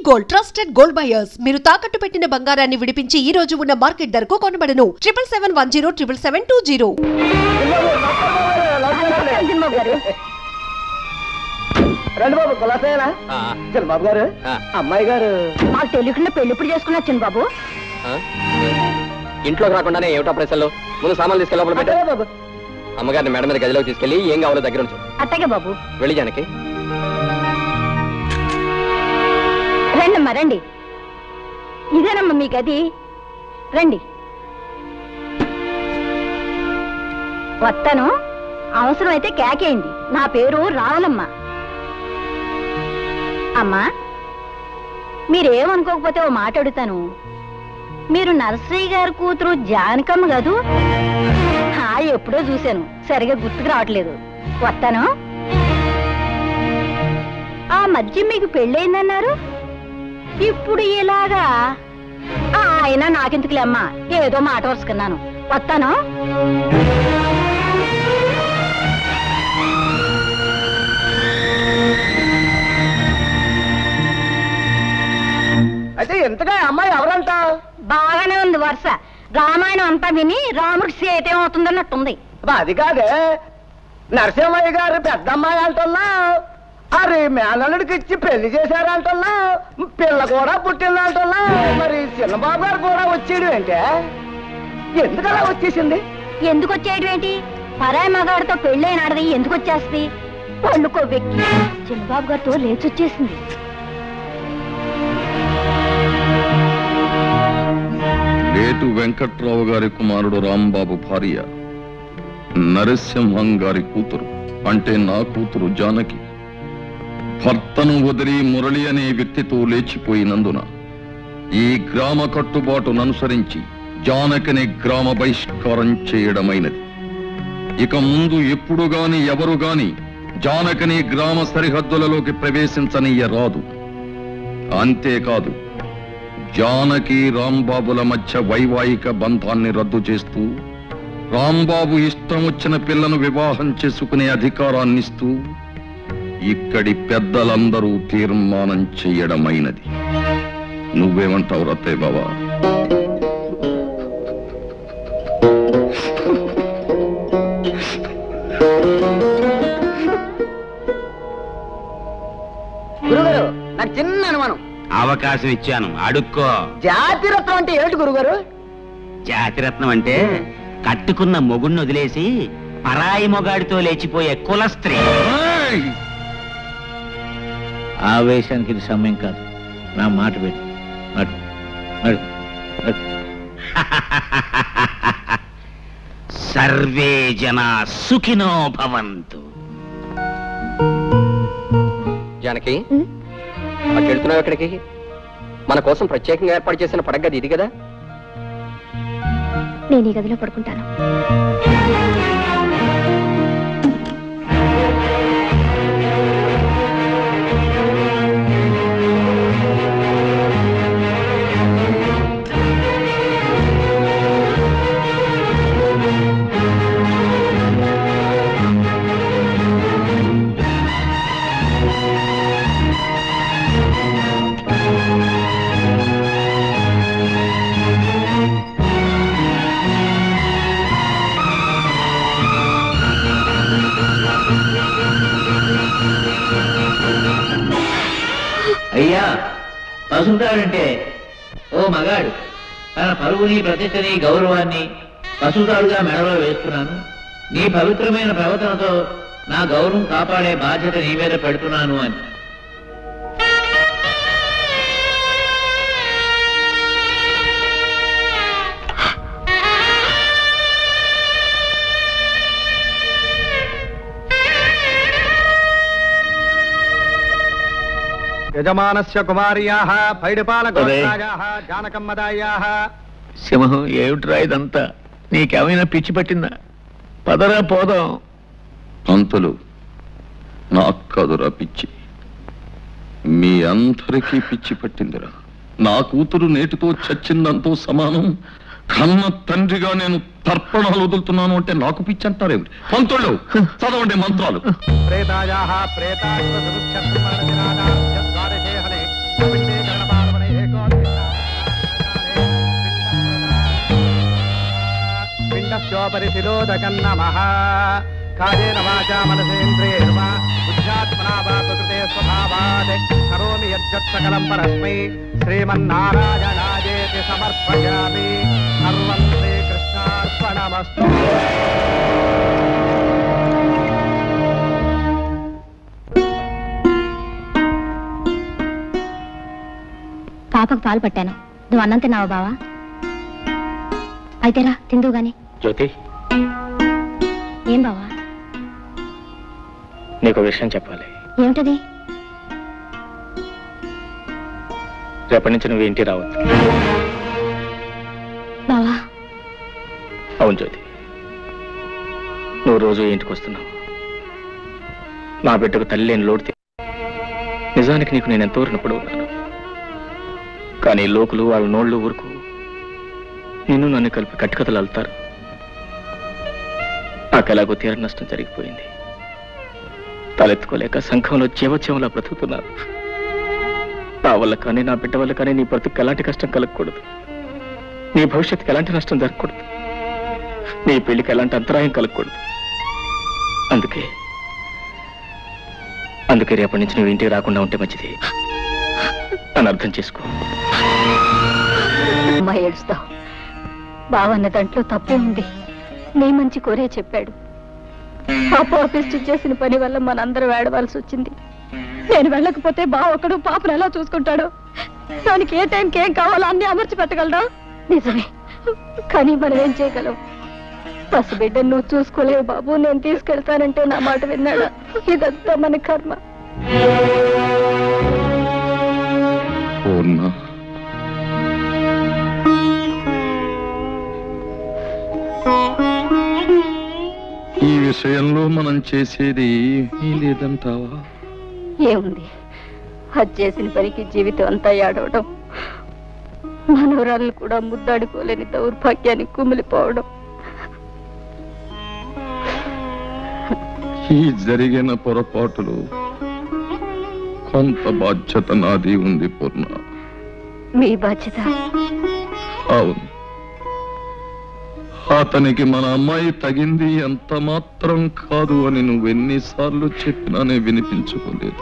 Gold trusted gold buyers మీరు తాకట్టు పెట్టిన బంగారాన్ని విడిపించి ఈ రోజు ఉన్న మార్కెట్ ధరకు కొనబడను 7710 77720. రండి బాబు కులాసేనా చిన్నబాబు గారు అమ్మాయి గారు మాకు తెలియకుండా పెళ్లి ఇప్పుడు చేసుకున్నారు చిన్నబాబు. ఇంట్లోకి రాకుండానే ఏమిటా ప్రశ్నలు ముందు సామాన్లు తీసుకెళ్ళి లోపల పెట్టా బాబు అమ్మగారిని మేడం మీద గదిలోకి తీసుకెళ్ళి ఏం కావాలో దగ్గర ఉంచు. అట్టగే బాబు. వెళ్ళి జానకి. రండమ్మా రండి. ఇదేనమ్మా మీ గది, రండి. వస్తాను, అవసరమైతే కేకేయండి. నా పేరు రావులమ్మ. అమ్మా మీరేమనుకోకపోతే ఓ మాట అడుగుతాను. మీరు నర్సరీ గారి కూతురు జానకమ్మ కాదు? ఎప్పుడో చూశాను, సరిగా గుర్తుకు రావట్లేదు. వస్తాను. ఆ మధ్య మీకు పెళ్ళయిందన్నారు, ఇప్పుడు ఇలాగా? అయినా నాకెందుకులేమ్మా, ఏదో మాట వరుసుకున్నాను. వస్తాను. అయితే ఎంతగా అమ్మాయి ఎవరంట? బాగానే ఉంది వరుస. రామాయణం అంతా విని రాముడికి సేతేమవుతుందన్నట్టుంది. అది కాదే, నరసింహయ్య గారు పెద్దమ్మాయి అంటున్నా, అరే మేనల్లుడికి ఇచ్చి పెళ్లి చేశారంటున్నా, పిల్ల కూడా పుట్టిందంటున్నా, మరి చిన్నబాబు గారు కూడా వచ్చేయడం ఏంటే? ఎందుకలా వచ్చేసింది? ఎందుకు వచ్చేయడం ఏంటి? పరాయి మగాడితో పెళ్ళైనాడది ఎందుకు వచ్చేస్తుంది? పళ్ళుకో వెక్కి చిన్నబాబు గారితో లేచొచ్చేసింది. లేటు వెంకట్రావు గారి కుమారుడు రాంబాబు భార్య నరసింహం గారి కూతురు, అంటే నా కూతురు జానకి భర్తను వదిలి మురళి అనే వ్యక్తితో లేచిపోయినందున ఈ గ్రామ కట్టుబాటును అనుసరించి జానకిని గ్రామ బహిష్కారం చేయడమైనది. ఇక ముందు ఎప్పుడు గాని ఎవరు గాని జానకిని గ్రామ సరిహద్దులలోకి ప్రవేశించనీయరాదు. అంతేకాదు, జానకి రాంబాబుల మధ్య వైవాహిక బంధాన్ని రద్దు చేస్తూ రాంబాబు ఇష్టం వచ్చిన పిల్లను వివాహం చేసుకునే అధికారాన్నిస్తూ ఇక్కడి పెద్దలందరూ తీర్మానం చెయ్యడమైనది. నువ్వేమంటావు రత్తయ్య బావా? గురుగారు నాకు చిన్న అనుమానం. అవకాశం ఇచ్చాను, అడుక్కో. జాతిరత్నం అంటే ఏమిటి గురుగారు? జాతిరత్నం అంటే కట్టుకున్న మొగుణ్ణి వదిలేసి పరాయి మొగాడితో లేచిపోయే కులస్త్రీ. ఆవేశానికి ఇది సమయం కాదు, నా మాట పెట్టు. సర్వే జనా సుఖినో భవంతు. జానకి, అటు వెళ్తున్నావు ఎక్కడికి? మన కోసం ప్రత్యేకంగా ఏర్పాటు చేసిన పడగది ఇది కదా? నేను ఈ గదిలో పడుకుంటాను. అయ్యా, పసుతాడంటే ఓ మగాడు తన పరువుని, ప్రతిష్టని, గౌరవాన్ని పసుతాడుగా మెడలో వేస్తున్నాను. నీ పవిత్రమైన ప్రవర్తనతో నా గౌరవం కాపాడే బాధ్యత నీ మీద పెడుతున్నాను అని. యజమానస్య కుమార్యాః పైడిపాలగోత్రాయాః జానకమ్మదాయాః. సింహం, ఏమిట్రా ఇదంతా? నీకేమైనా పిచ్చి పట్టిందా? పదరా పోదాం. అంతులు నాకు కాదురా పిచ్చి, మీ అందరికీ పిచ్చి పట్టిందిరా. నా కూతురు నేటితో చచ్చిందంతో సమానం. కన్న తండ్రిగా నేను తర్పణాలు వదులుతున్నాను అంటే నాకు పిచ్చి అంటారేమిటి? పంతుళ్ళు చదవండి మంత్రాలు. ప్రేతాయాః ప్రేతాశ్వ పరిశిలోదకం నమః. కాయేన వాచా మనసేంద్రియేణ బుద్ధ్యాత్మనా వా ప్రకృతే స్వభావాత్ కరోమి యజ్జత్ సకలం పరస్మై శ్రీమన్నారాయణాయేతి సమర్పయామి. సర్వం శ్రీకృష్ణార్పణమస్తు. పాపకు పాలు పట్టాను. నువ్వు అన్నం తిన్నావా బావా? అయితేరా తిందువు గాని. జ్యోతి, ఏం బావా? నీకు విషయం చెప్పాలి. ఏమిటది? రేపటి నుంచి నువ్వు ఇంటికి రావద్దు. బావా? అవును జ్యోతి, నువ్వు రోజు ఇంటికి వస్తున్నావు. నా బిడ్డకు తల్లి లేని లోటు నిజానికి నీకు నేను ఎంతో రుణపడి ఉన్నాను. కానీ లోకులు వాళ్ళ నోళ్ళు ఊరుకు నిన్ను నన్ను కలిపి కట్టుకథలు అల్లుతారు. నాకు ఎలాగో తీర నష్టం జరిగిపోయింది. తలెత్తుకోలేక సంఘంలో చేవచేవలా బ్రతుకుతున్నాను. నా వల్ల కానీ నా బిడ్డ వల్ల కానీ నీ బ్రతుకు ఎలాంటి కష్టం కలగకూడదు. నీ భవిష్యత్తుకి ఎలాంటి నష్టం జరగకూడదు. నీ పెళ్లికి ఎలాంటి అంతరాయం కలగకూడదు. అందుకే రేపటి నుంచి నువ్వు ఇంటికి రాకుండా ఉంటే మంచిది అని అర్థం చేసుకో. అమ్మా ఏడుస్తావు. బావన్న దాంట్లో తప్పే ఉంది. నీ మంచి కోరే చెప్పాడు. పాపిష్టి చేసిన పని వల్ల మనందరూ వేడవలసి వచ్చింది. నేను వెళ్ళకపోతే బావ ఒకడు పాపను ఎలా చూసుకుంటాడు? దానికి ఏ టైంకి ఏం కావాలో అన్ని అమర్చి పెట్టగలరా? నిజమే, కానీ మనం ఏం చేయగలం? పసిబిడ్డ నువ్వు చూసుకోలేవు బాబు. నేను తీసుకెళ్తానంటే నా మాట విన్నాడా? ఇదంతా మన కర్మ. ఈ విషయంలో మనం చేసేది లేదంటావా? ఏముంది, అది చేసిన పనికి జీవితం అంతా ఏడవడం, మనవరాళ్ళు కూడా ముద్దాడుకోలేని దౌర్భాగ్యానికి కుమిలిపోవడం. ఈ జరిగిన పొరపాటులు కొంత బాధ్యత నాది ఉంది పూర్ణ. మీ బాధ్యత? అవును. అతనికి మన అమ్మాయి తగింది ఎంత మాత్రం కాదు అని నువ్వెన్నిసార్లు చెప్పినానే వినిపించుకోలేదు.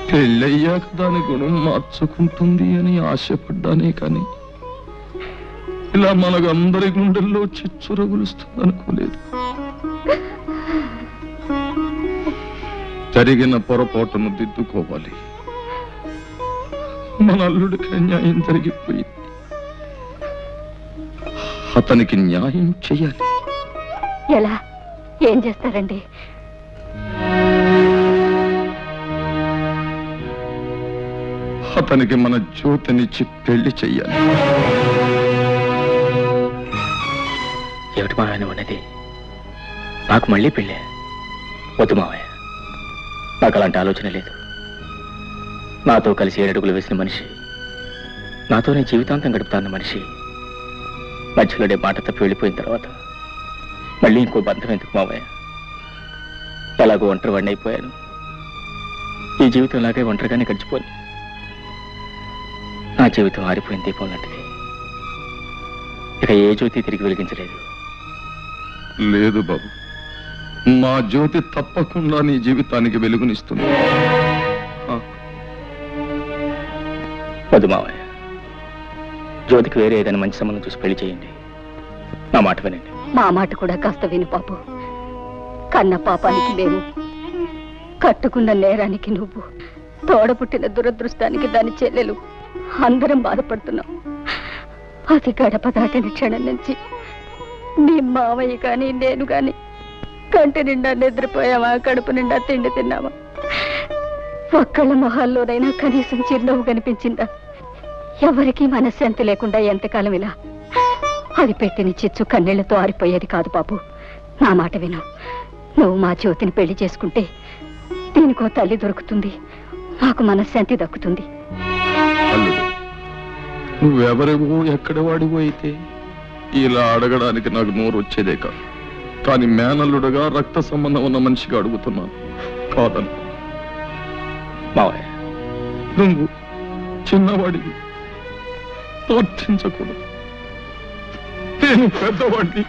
పెళ్ళయ్యాక దాని గుణం మార్చుకుంటుంది అని ఆశపడ్డానే కానీ ఇలా మనకందరి గుండెల్లో చిచ్చు రగులుస్తుంది అనుకోలేదు. జరిగిన పొరపాటును దిద్దుకోవాలి. మన అల్లుడికి న్యాయం జరిగిపోయింది. అతనికి న్యాయం చెయ్యాలి. ఎలా? ఏం చేస్తారండి? అతనికి మన జ్యోతినిచ్చి పెళ్లి చెయ్యాలి. ఏమిటి మావయ్య ఉన్నది? నాకు మళ్ళీ పెళ్ళే? వద్దు మావయ్య, నాకు అలాంటి ఆలోచన లేదు. నాతో కలిసి 7 అడుగులు వేసిన మనిషి, నాతోనే జీవితాంతం గడుపుతాన్న మనిషి మధ్యలోనే మాట తప్పి వెళ్ళిపోయిన తర్వాత మళ్ళీ ఇంకో బంధం ఎందుకు మావయ్య? ఎలాగో ఒంటరి వాడిని అయిపోయాను. ఈ జీవితం లాగే ఒంటరిగానే గడిచిపోయి నా జీవితం ఆరిపోయిన దీపం లాంటిది. ఇక ఏ జ్యోతి తిరిగి వెలిగించలేదు. లేదు బాబు, మా జ్యోతి తప్పకుండా నీ జీవితానికి వెలుగునిస్తుంది. వద్దు మావయ్య, జ్యోతికి వేరే ఏదైనా మంచి సంబంధం చూసి పెళ్లి చేయండి. నా మాట వినండి. మా మాట కూడా కాస్త విను పాపు. కన్న పాపానికి మేము, కట్టుకున్న నేరానికి నువ్వు, తోడపుట్టిన దురదృష్టానికి దాని చెల్లెలు అందరం బాధపడుతున్నాం. అది గడప దాటిన క్షణం నుంచి నీ మావయ్య కానీ నేను కానీ కంటి నిండా నిద్రపోయామా, కడుపు నిండా తిండి తిన్నామా? ఒక్కళ్ళ మొహాల్లోనైనా కనీసం చిరునవ్వు కనిపించిందా? ఎవరికీ మనశ్శాంతి లేకుండా ఎంతకాలం ఇలా? అది పెట్టిన చిచ్చు కన్నీళ్లతో ఆరిపోయేది కాదు బాబు. నా మాట విను. నువ్వు మా జ్యోతిని పెళ్లి చేసుకుంటే దీనికో తల్లి దొరుకుతుంది, మాకు మనశ్శాంతి దక్కుతుంది. అల్లుడు, నువ్వెవరివో ఎక్కడ వాడివో అయితే ఇలా అడగడానికి నాకు నోరు వచ్చేదే కాదు. కానీ మేనల్లుడుగా రక్త సంబంధం ఉన్న మనిషిగా అడుగుతున్నాను. కాదను. మావయ్య, నువ్వు చిన్నవాడివి, ప్రార్థించకూడదు. నేను పెద్దవాడిని,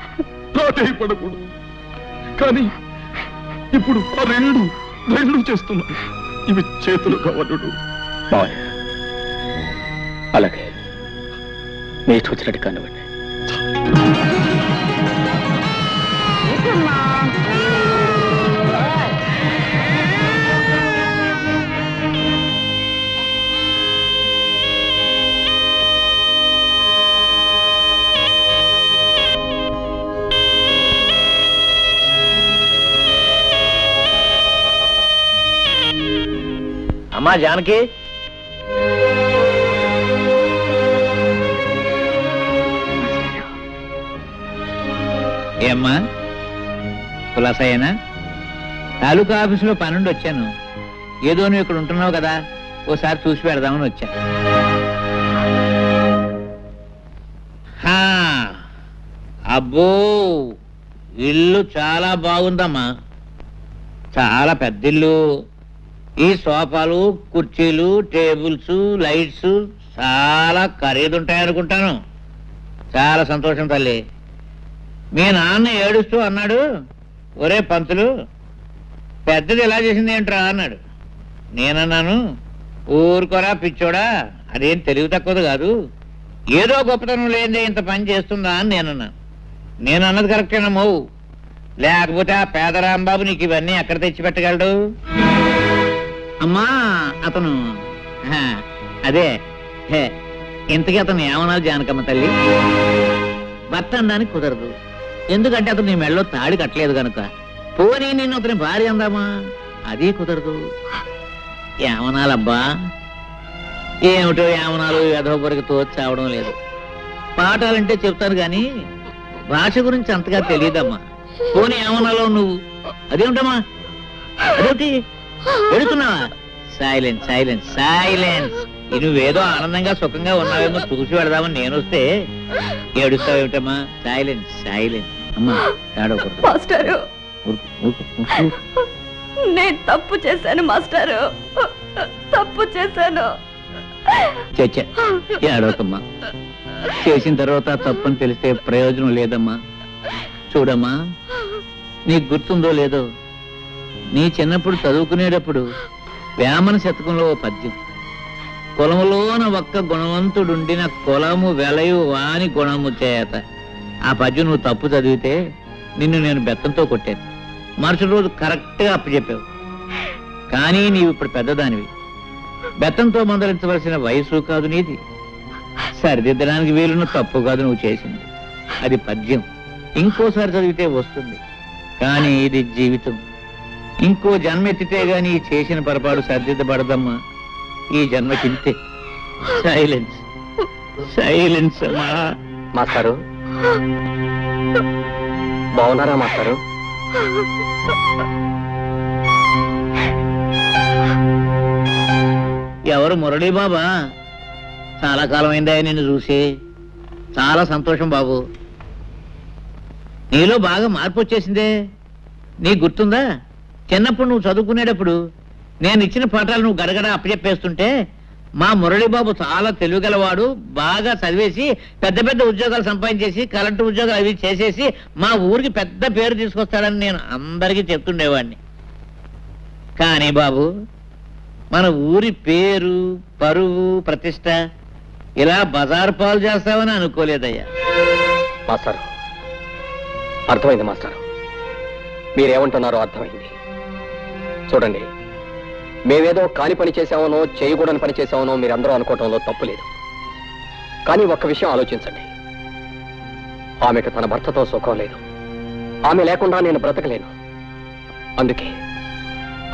రాజీ పడకూడదు. కానీ ఇప్పుడు ఆ రెండు చేస్తున్నాను. ఇవి చేతులు కావలుడు. మావయ్య, అలాగే మీ ఇష్టం వచ్చినట్టు కానివ్వండి. అమ్మా జానకి, ఏమ్మా కులాసయ్యనా? తాలూకా ఆఫీసులో పనుండి వచ్చాను. ఏదో నువ్వు ఇక్కడ ఉంటున్నావు కదా, ఓసారి చూసి పెడదామని వచ్చా. అబ్బో, ఇల్లు చాలా బాగుందమ్మా, చాలా పెద్ద ఇల్లు. ఈ సోఫాలు, కుర్చీలు, టేబుల్స్, లైట్స్ చాలా ఖరీదుంటాయనుకుంటాను. చాలా సంతోషం తల్లి. మీ నాన్న ఏడుస్తూ అన్నాడు, ఒరే పంతులు, పెద్దది ఎలా చేసింది ఏంట్రా అన్నాడు. నేనన్నాను, ఊరుకోరా పిచ్చోడా, అదేం తెలివి తక్కువది కాదు, ఏదో గొప్పతనం లేదే ఇంత పని చేస్తుందా అని నేనన్నాను. నేనన్నది కరెక్టేనమ్మో, లేకపోతే ఆ పేదరాంబాబు నీకు ఇవన్నీ ఎక్కడ తెచ్చి పెట్టగలడు? అమ్మా అతను అదే ఇంతకీ అతను ఏమన్నారు జానకమ్మ తల్లి? భర్త అనడానికి కుదరదు, ఎందుకంటే అతను నీ మెళ్ళలో తాడి కట్టలేదు కనుక. పోనీ నేను అతని భార్య అందామా, అది కుదరదు. ఏమనాలబ్బా? ఏమిటో ఏమనాలు యథోపరికి తోచావడం లేదు. పాఠాలంటే చెప్తాను గాని భాష గురించి అంతగా తెలియదమ్మా. పోనీ ఏమనాలో నువ్వు? అదేమిటమ్మా, అదేమిటి ఎడుతున్నావా? Silence silence silence. నువ్వేదో ఆనందంగా సుఖంగా ఉన్నావేమో చూసి పెడదామని నేను వస్తే ఏడుస్తావేమిటమ్మా? Silence silence. అమ్మా ఏడవకూడదు. మాస్టారు, నేను తప్పు చేశాను మాస్టారు, తప్పు చేశాను. చచ్చా, ఏడవకమ్మా. చేసిన తర్వాత తప్పని తెలిస్తే ప్రయోజనం లేదమ్మా. చూడమ్మా, నీకు గుర్తుందో లేదో, నీ చిన్నప్పుడు చదువుకునేటప్పుడు వేమన శతకంలో ఓ పద్యం, కులములోన ఒక్క గుణవంతుడుండిన కులము వెలయు వాని గుణము చేత. ఆ పద్యం నువ్వు తప్పు చదివితే నిన్ను నేను బెత్తంతో కొట్టాను. మరుసటి రోజు కరెక్ట్గా అప్పచెప్పావు. కానీ నీవు ఇప్పుడు పెద్దదానివి, బెత్తంతో మందలించవలసిన వయసు కాదు నీది. సరిదిద్దడానికి వీలున్న తప్పు కాదు నువ్వు చేసింది. అది పద్యం, ఇంకోసారి చదివితే వస్తుంది. కానీ ఇది జీవితం. ఇంకో జన్మ ఎత్తితే గాని చేసిన పొరపాటు సరిదిద్దబడదమ్మా. ఈ జన్మకింతే. Silence silence. అమ్మా మాస్టారు బాగున్నారా మాస్టారు? ఎవరు? మురళీ బాబా? చాలా కాలం అయిందా నిన్ను చూసి. చాలా సంతోషం బాబు. నీలో బాగా మార్పు వచ్చేసిందే. నీకు గుర్తుందా, చిన్నప్పుడు నువ్వు చదువుకునేటప్పుడు నేను ఇచ్చిన పాఠాలు నువ్వు గడగడ అప్పచెప్పేస్తుంటే మా మురళీబాబు చాలా తెలివిగలవాడు, బాగా చదివేసి పెద్ద పెద్ద ఉద్యోగాలు సంపాదించేసి కలెక్టర్ ఉద్యోగాలు అవి చేసేసి మా ఊరికి పెద్ద పేరు తీసుకొస్తాడని నేను అందరికీ చెప్తుండేవాడిని. కానీ బాబు, మన ఊరి పేరు, పరువు, ప్రతిష్ట ఇలా బజారు పాలు చేస్తావని అనుకోలేదయ్యా. మాస్టారు అర్థమైంది మాస్టారు, మీరేమంటున్నారో అర్థమైంది. చూడండి, మేమేదో కాని పని చేశామనో చేయకూడని పని చేశామనో మీరందరూ అనుకోవటంలో తప్పు లేదు. కానీ ఒక్క విషయం ఆలోచించండి, ఆమెకు తన భర్తతో సుఖం లేదు. ఆమె లేకుండా నేను బ్రతకలేను. అందుకే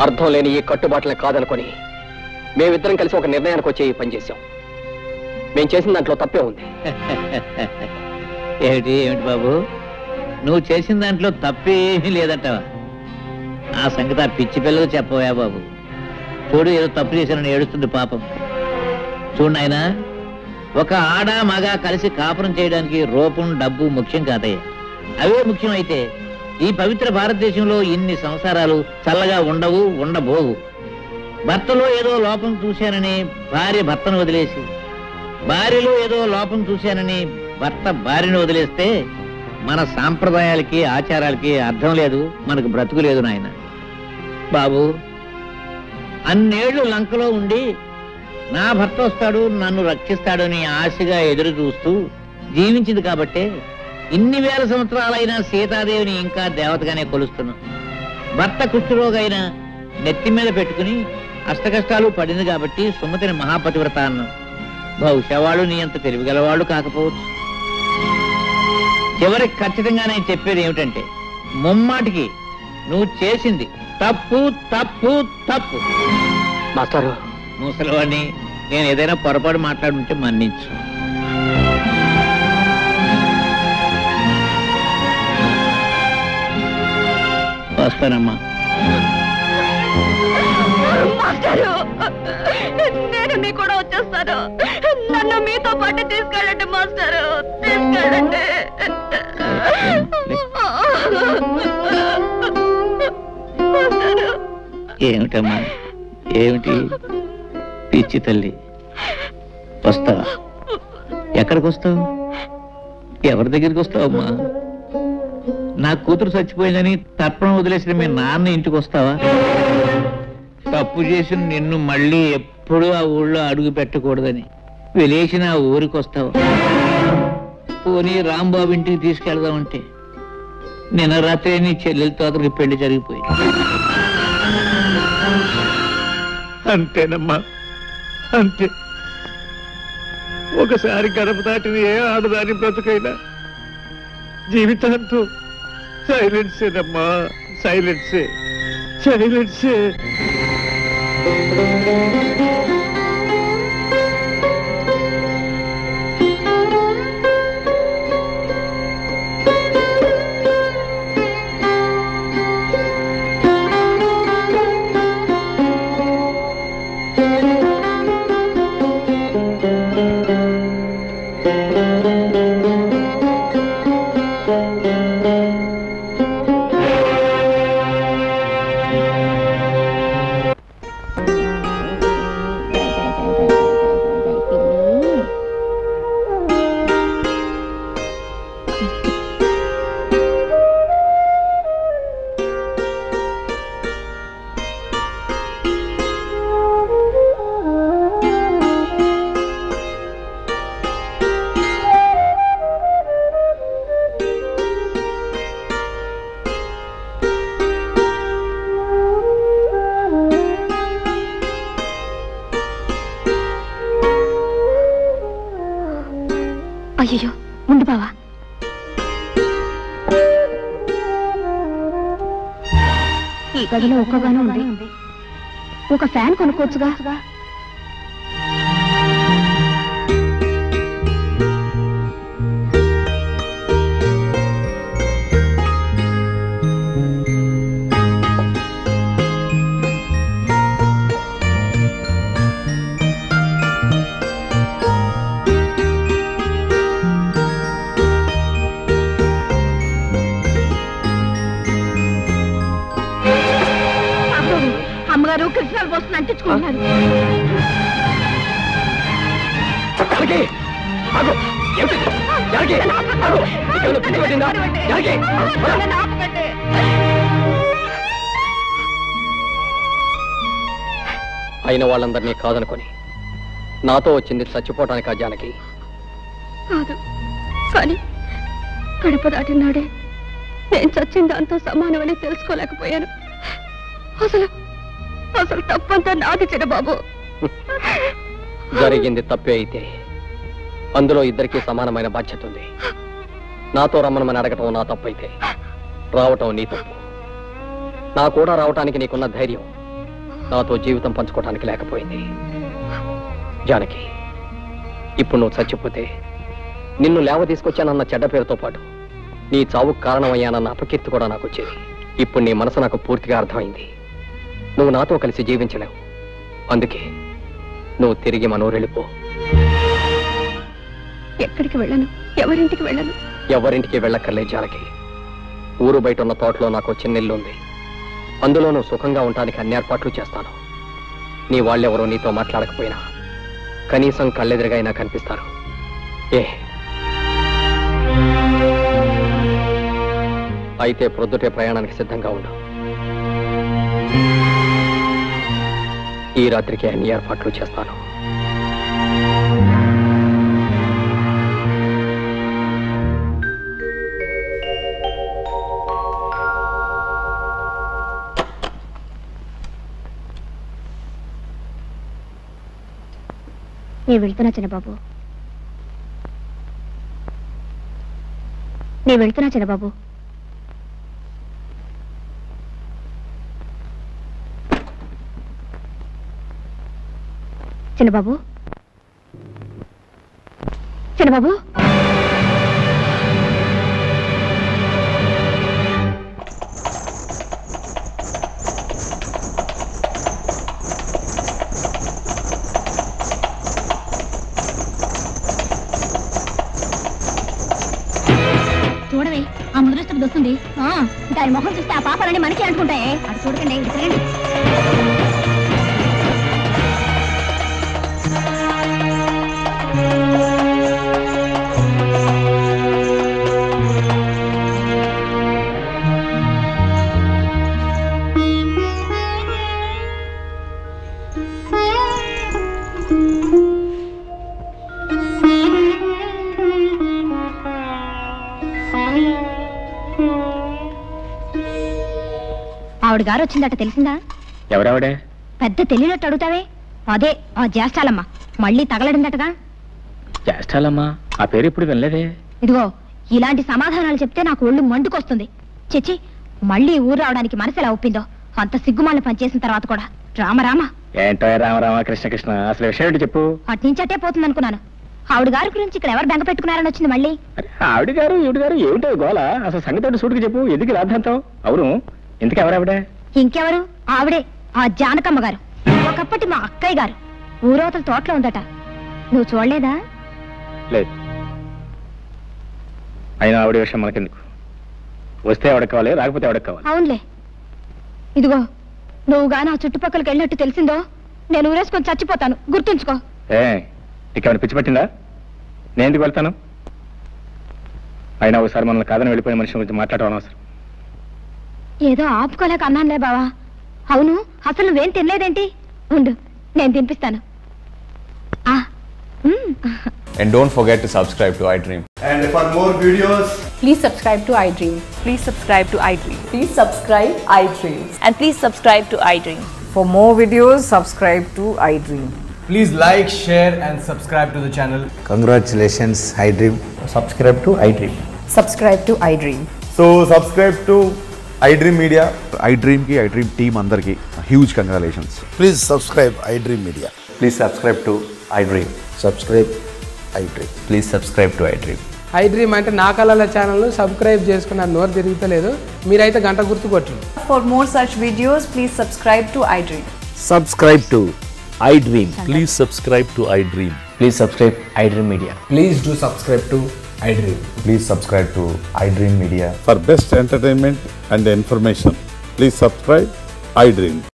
అర్థం లేని ఈ కట్టుబాట్లని కాదనుకొని మేమిద్దరం కలిసి ఒక నిర్ణయానికి వచ్చి ఈ పని చేశాం. మేం చేసిన దాంట్లో తప్పే ఉంది. ఏమిటి ఏమిటి బాబు, నువ్వు చేసిన దాంట్లో తప్పేమీ లేదంటావా? ఆ సంగతి ఆ పిచ్చి పిల్లలు చెప్పవా బాబు? చూడు, ఏదో తప్పు చేశానని ఏడుస్తుంది పాపం. చూడు నాయనా, ఒక ఆడ మగ కలిసి కాపురం చేయడానికి రూపం, డబ్బు ముఖ్యం కాదయ్యా. అవే ముఖ్యం అయితే ఈ పవిత్ర భారతదేశంలో ఇన్ని సంసారాలు చల్లగా ఉండవు, ఉండబోవు. భర్తలో ఏదో లోపం చూశానని భార్య భర్తను వదిలేసి, భార్యలో ఏదో లోపం చూశానని భర్త భార్యను వదిలేస్తే మన సాంప్రదాయాలకి ఆచారాలకి అర్థం లేదు, మనకు బ్రతుకు లేదు నాయన. బాబు, అన్నేళ్లు లంకలో ఉండి నా భర్త వస్తాడు నన్ను రక్షిస్తాడని ఆశగా ఎదురు చూస్తూ జీవించింది కాబట్టే ఇన్ని వేల సంవత్సరాలైనా సీతాదేవిని ఇంకా దేవతగానే కొలుస్తున్నాం. భర్త కుష్ఠరోగైనా నెత్తి మీద పెట్టుకుని అష్టకష్టాలు పడింది కాబట్టి సుమతిని మహాపతివ్రత అన్నాం. బహుశా వాళ్ళు నీ అంత తెలివిగలవాళ్ళు కాకపోవచ్చు. చివరికి ఖచ్చితంగా నేను చెప్పేది ఏమిటంటే, ముమ్మాటికి నువ్వు చేసింది తప్పు తప్పు తప్పు. మాస్టారు, ముసలివాడిని నేను ఏదైనా పొరపాటు మాట్లాడుంటే మన్నించు. వస్తానమ్మా. మాస్టారు, నేను మీ కూడా వచ్చేస్తాను. నన్ను మీతో పాటు తీసుకెళ్ళండి మాస్టారు, తీసుకెళ్ళండి. ఏమిటమ్మా, ఏమిటి పిచ్చి తల్లి? వస్తావా? ఎక్కడికి వస్తావు? ఎవరి దగ్గరికి వస్తావమ్మా? నా కూతురు చచ్చిపోయిందని తర్పణం వదిలేసిన మీ నాన్న ఇంటికి వస్తావా? తప్పు చేసిన నిన్ను మళ్ళీ ఎప్పుడూ ఆ ఊళ్ళో అడుగు పెట్టకూడదని వెలేసిన ఆ ఊరికి వస్తావా? పోనీ రాంబాబు ఇంటికి తీసుకెళ్దామంటే నిన్న రాత్రి నీ చెల్లెలతో అతనికి పెళ్లి జరిగిపోయింది. అంతేనమ్మా, అంతే. ఒకసారి గడప దాటిన ఏ ఆడదాని బ్రతుకైనా జీవితాంతో సైలెన్సేనమ్మా, సైలెన్సే, సైలెన్సే. అయ్యో, ఉండు బావా. ఈ గదిలో ఒక్కగానే ఉంది, ఒక ఫ్యాన్ కొనుక్కోవచ్చుగా. అమ్మగారు కృష్ణాలు పోస్తున్న అంటించుకుంటున్నారు. అయిన వాళ్ళందరినీ కాదనుకొని నాతో వచ్చింది చచ్చిపోవటానికి ఆ జానకి కాదు. కానీ గడప దాటినాడే నేను చచ్చిన దాంతో సమానమని తెలుసుకోలేకపోయాను. అసలు అసలు తప్పంతా నాది చిన్నబాబు. జరిగింది తప్పే అయితే అందులో ఇద్దరికీ సమానమైన బాధ్యత ఉంది. నాతో రమ్మనమని అడగటం నా తప్పు అయితే రావటం నీ తప్పు. నా కూడా రావటానికి నీకున్న ధైర్యం నాతో జీవితం పంచుకోవటానికి లేకపోయింది. జానకి, ఇప్పుడు నువ్వు చచ్చిపోతే నిన్ను లేవ తీసుకొచ్చానన్న చెడ్డ పేరుతో పాటు నీ చావుకు కారణమయ్యానన్న అపకీర్తి కూడా నాకు వచ్చేది. ఇప్పుడు నీ మనసు నాకు పూర్తిగా అర్థమైంది. నువ్వు నాతో కలిసి జీవించలేవు. అందుకే నువ్వు తిరిగి మనూరు వెళ్ళిపో. ఎక్కడికి వెళ్ళను, ఎవరింటికి వెళ్ళను. ఎవరింటికి వెళ్ళక్కర్లే జానకి. ఊరు బయట ఉన్న తోటలో నాకు చిన్న ఇల్లు ఉంది. అందులో నువ్వు సుఖంగా ఉండటానికి అన్ని ఏర్పాట్లు చేస్తాను. నీ వాళ్ళెవరో నీతో మాట్లాడకపోయినా కనీసం కళ్ళెదురుగా అయినా కనిపిస్తారు. అయితే ప్రొద్దుటే ప్రయాణానికి సిద్ధంగా ఉండు. ఈ రాత్రికి అన్ని ఏర్పాట్లు చేస్తాను. నేను వెళ్తున్నా చిన్నబాబు, నేను వెళ్తున్నా చిన్నబాబు. చిన్నబాబు, చిన్నబాబు, చూడవే ఆ ముద్రస్తు వస్తుంది. దాని మొహం చూస్తే ఆ పాపాలన్నీ మనకి అంటుకుంటాయే. అది చూడకండి, ఇటు తిరగండి. ఆవిడ గారు వచ్చిందట, తెలిసిందా? ఎవరావిడే? పెద్ద తెలియనట్టు అడుగుతావే, అదే ఆ జ్యేష్ఠాలమ్మ. మళ్ళీ తగలడిందటగా. జ్యేష్ఠాలమ్మా? ఆ పేరు ఇప్పుడు వినలేదే. ఇదిగో ఇలాంటి సమాధానాలు చెప్తే నాకు ఒళ్ళు మండుకొస్తుంది. చిచ్చి, మళ్ళీ ఊరు రావడానికి మనసు ఎలా ఒప్పిందో. అంత సిగ్గుమాల పనిచేసిన తర్వాత కూడా. రామరామ. ఏంటో రామరామ కృష్ణ కృష్ణ, అసలు విషయం ఏంటి చెప్పు. అట్నుంచటే పోతుంది అనుకున్నాను. ఆవిడ గారి గురించి ఇక్కడ ఎవరు బెంగ పెట్టుకున్నారని వచ్చింది మళ్ళీ. ఆవిడ గారు ఈవిడ గారు ఏమిటో గోల, అసలు సంగతి సూటికి చెప్పు. ఎందుకు రాద్దాంతం? అవును, ఇంతకు ఎవరావిడే? ఇంకెవరు? ఆవిడే, ఆ జానకమ్మ గారు. ఒకప్పటి మా అక్కయ్య గారు. ఊరవతల తోటలో ఉందట. నువ్వు చూడలేదా? లేదు. అయినా ఆవిడ విషయం మనకెందుకు? వస్తే ఎవడకి కావాలి, రాకపోతే ఎవడకి కావాలి. అవునులే. ఇదిగో నువ్వు గాని ఆ చుట్టుపక్కలకి వెళ్ళినట్టు తెలిసిందో నేను ఊరేసుకొని చచ్చిపోతాను, గుర్తుంచుకో. నీకేమైనా పిచ్చి పట్టిందా? నేను ఎందుకు వెళ్తాను? అయినా ఒకసారి మనల్ని కాదని వెళ్ళిపోయిన మనిషి గురించి మాట్లాడడం అనవసరం. ఏదో ఆపుకోలేక అన్నానులే బావా. అవును, అసలు నువ్వేం తినలేదేంటి? ఉండు, నేను తినిపిస్తాను. And don't forget to subscribe to iDream. And for more videos, please subscribe to iDream. Please subscribe to iDream. Please subscribe iDream. And please subscribe to iDream. For more videos, subscribe to iDream. please like, share and subscribe to the channel. Congratulations, iDream. Subscribe to iDream. Subscribe to iDream. So subscribe to iDream Media. iDream ki iDream team andarki huge congratulations. Please subscribe iDream Media. Please subscribe to iDream. Subscribe iDream. Please subscribe to iDream. iDream అంటే నా కళల channel subscribe చేసుకున్న నోరు తిరుగుతలేదు. మీరైతే గంట గుర్తు కొట్టండి. For more such videos, please subscribe to iDream. Subscribe to iDream. Please subscribe to iDream. Please subscribe iDream Media. Please do subscribe to iDream. Please subscribe to iDream Media. For best entertainment and information, please subscribe iDream.